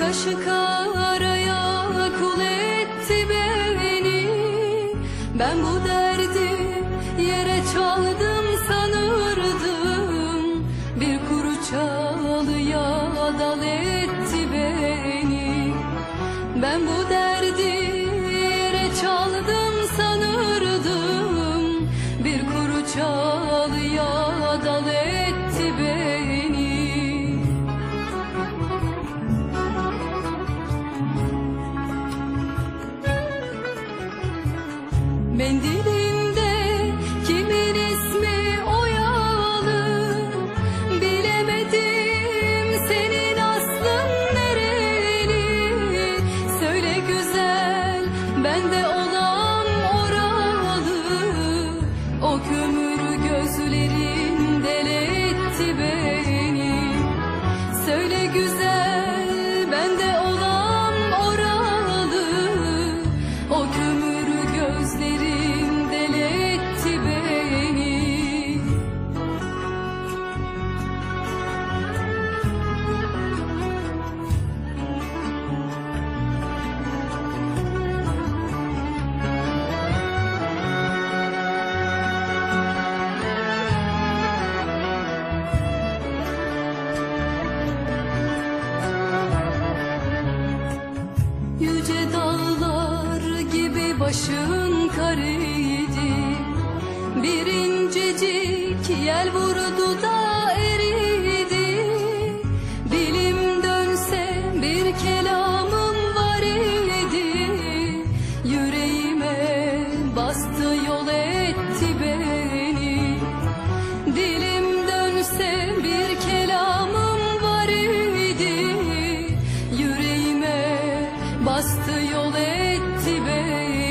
kaşık araya kul etti beni. Ben bu derdi yere çaldım sanırdım, bir kuru çalıya dal etti beni. Ben bu derdi yere çaldım sanırdım, bir kuru çalıya dal etti beni. Mendilimde kimin ismi oyalı, bilemedim senin aslın nereli. Söyle güzel, bende olan oralı, o kömür gözlerin deletti beni. Söyle güzel, bende olan oralı, o kömür gözlerin deletti beni. Yüce dağlar gibi başın kariydi, bir incecik yel vurdu da eridi. Dilim dönse bir kelamım var idi, yüreğime bastı yol etti beni. Dilim dönse bir kelamım var idi, yüreğime bastı yol etti beni.